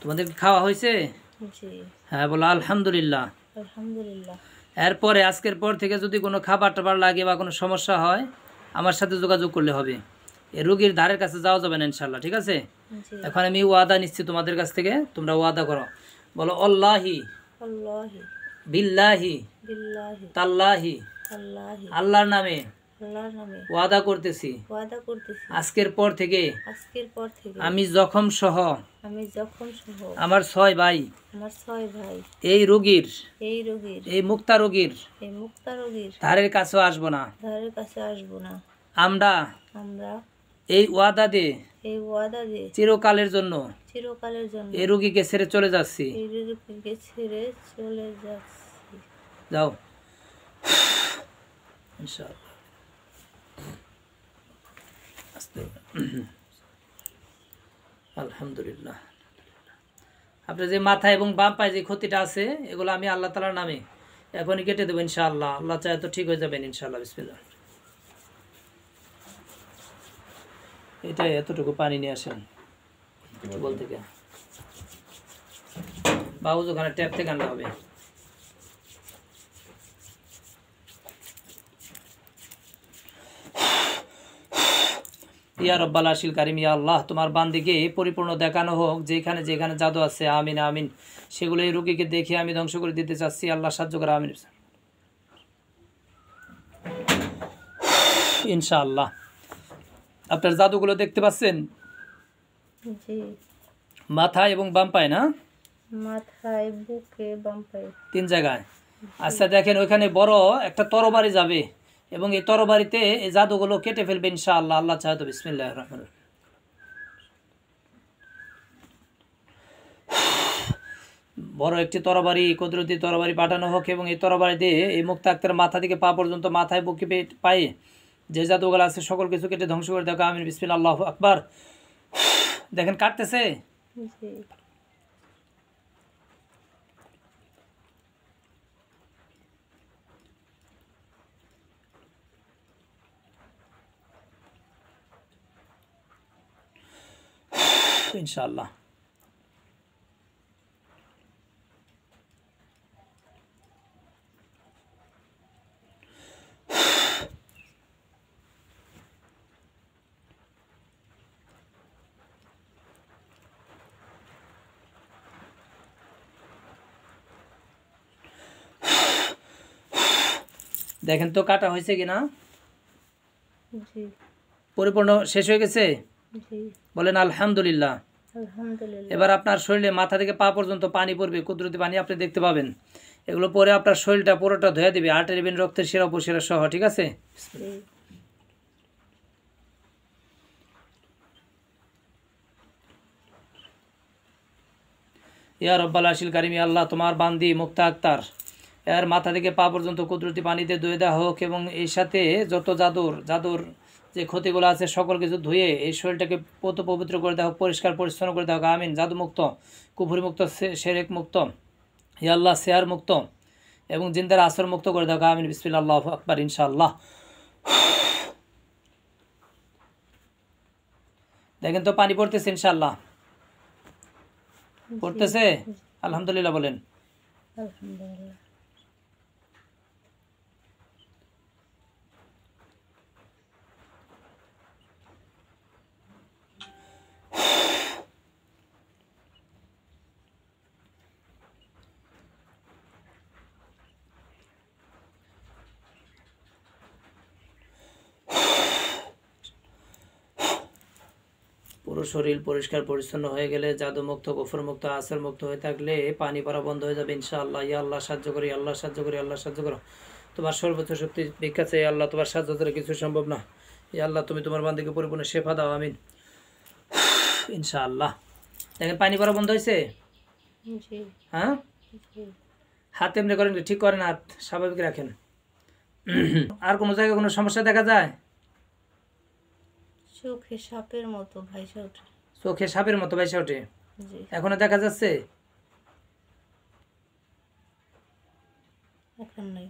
তোমাদের কি খাওয়া হয়েছে? জি। হ্যাঁ বলো আলহামদুলিল্লাহ। আলহামদুলিল্লাহ। এরপরে আজকের পর থেকে যদি কোনো খাবার টাবার লাগে বা কোনো সমস্যা হয় আমার সাথে যোগাযোগ করলে হবে। এই রোগীর ধারের কাছে যাওয়া যাবে না ইনশাল্লাহ, ঠিক আছে? এখন আমি ওয়াদা নিচ্ছি তোমাদের কাছ থেকে, তোমরা ওয়াদা করো। বলো আল্লাহি আল্লাহি বিল্লাহি বিল্লাহি তাল্লাহি আল্লাহি আল্লাহর নামে আল্লাহর নামে ওয়াদা করতেছি আজকের পর থেকে আমি জখম সহ আমার 6 ভাই এই রোগীর এই মুক্তা রোগীর ধারের কাছে আসবো না। আমরা এই ওয়াদা দে চিরকালের জন্য এই রোগীকে ছেড়ে চলে যাচ্ছি। যাও ইনশাআল্লাহ। আলহামদুলিল্লাহ। আপনার যে মাথা এবং বাম পায়ে যে ক্ষতিটা আছে এগুলো আমি আল্লাহ তাআলার নামে এখনই কেটে দেবো ইনশাআল্লাহ। আল্লাহ চায় তো ঠিক হয়ে যাবেন ইনশাআল্লাহ। বিসমিল্লাহ। এটা এতটুকু পানি নিয়ে আসেন বল থেকে, বাবু ওখানে ট্যাপ থেকে আনতে হবে। ইয়া রব্বাল আরশিল কারীম, ইয়া আল্লাহ তোমার বান্দিকে পরিপূর্ণ দেখানো হোক যেখানে যেখানে জাদু আছে। আমিন আমিন। সেগুলো এই রোগীকে দেখে আমি ধ্বংস করে দিতে চাচ্ছি। আল্লাহ সাহায্য করে। আমিন ইনশাআল্লাহ। আপনার জাদুগুলো দেখতে পাচ্ছেন? জি। মাথা এবং বাম পায়ে না? মাথায়, বুকে, বাম পায়ে 3 জায়গায়। আচ্ছা দেখেন ওইখানে বড় একটা তরবারি যাবে এবং এই তরবারিতে এই জাদুগুলো কেটে ফেলবে ইনশাআল্লাহ। আল্লাহ চাহে তো। বিসমিল্লাহির রহমানির রহিম। বড় একটি তরবারি কুদরতি তরবারি পাঠানো হোক এবং এই তরবারি দিয়ে এই মুক্তা আক্তার মাথা থেকে পা পর্যন্ত মাথায় বুকে পায়ে যে জাদুগুলো আছে সকল কিছু কেটে ধ্বংস করে দেওয়া। আমিন। বিসমিল্লাহ। আল্লাহু আকবার। দেখেন কাটতেছে। ইনশাআল্লাহ। দেখেন তো কাটা হয়েছে কিনা? পরিপূর্ণ শেষ হয়ে গেছে? বলেন আলহামদুলিল্লাহ। এবার আপনার শরীরে মাথা থেকে পা পর্যন্ত পানি পড়বে, কুদরতি পানি আপনি দেখতে পাবেন। এগুলো পরে আপনার শরীরটা পুরোটা ধুয়ে দিবে, আর্টারি ভেন, রক্তের শিরা উপশিরা সহ, ঠিক আছে? ইয়া রব্বাল আরশিল কারীম, ইয়া আল্লাহ তোমার বান্দি মুক্তা আক্তার এর মাথা থেকে পা পর্যন্ত কুদরতি পানিতে ধুয়ে দেওয়া হোক এবং এই সাথে যত জাদুর যে ক্ষতিগুলো আছে সকল কিছু ধুয়ে এই শরীরটাকে পবিত্র করে দেওয়া হোক, পরিষ্কার পরিচ্ছন্ন করে দেওয়া হোক। আমিন। জাদু মুক্ত, কুফরি মুক্ত, শেরেক মুক্ত, ইয়া আল্লাহ শেয়ার মুক্ত এবং জিন্দার আসর মুক্ত করে দেওয়া হোক। আমিন। বিসমিল্লাহ। আল্লাহু আকবার। ইনশাআল্লাহ। দেখেন তো পানি পড়তেছে ইনশাআল্লাহ? পড়তেছে? আলহামদুলিল্লাহ বলেন। আলহামদুলিল্লাহ। পুরো শরীর পরিষ্কার পরিচ্ছন্ন হয়ে গেলে, জাদু মুক্ত, কুফর মুক্ত, আসর মুক্ত হয়ে থাকলে পানি পড়া বন্ধ হয়ে যাবে ইনশাআল্লাহ। ইয়া আল্লাহ সাহায্য করি, আল্লাহ সাহায্য করি, আল্লাহ সাহায্য করো। তোমার সর্বোচ্চ শক্তি ভিক্ষা চাই আল্লাহ, তোমার সাহায্য দ্বারা কিছু সম্ভব না। ইয়া আল্লাহ তুমি তোমার বান্দিকে পরিপূর্ণ শেফা দাও। আমিন ইনশাআল্লাহ। দেখেন পানি পড়া বন্ধ হয়েছে? হ্যাঁ, হাত এমনি করেন, ঠিক করেন, হাত স্বাভাবিক রাখেন। আর কোনো জায়গায় কোনো সমস্যা দেখা যায়? চোখে সাপের মতো ভাইসা ওঠে। চোখে সাপের মতো ভাইসা ওঠে? এখনো দেখা যাচ্ছে? এখন নাই।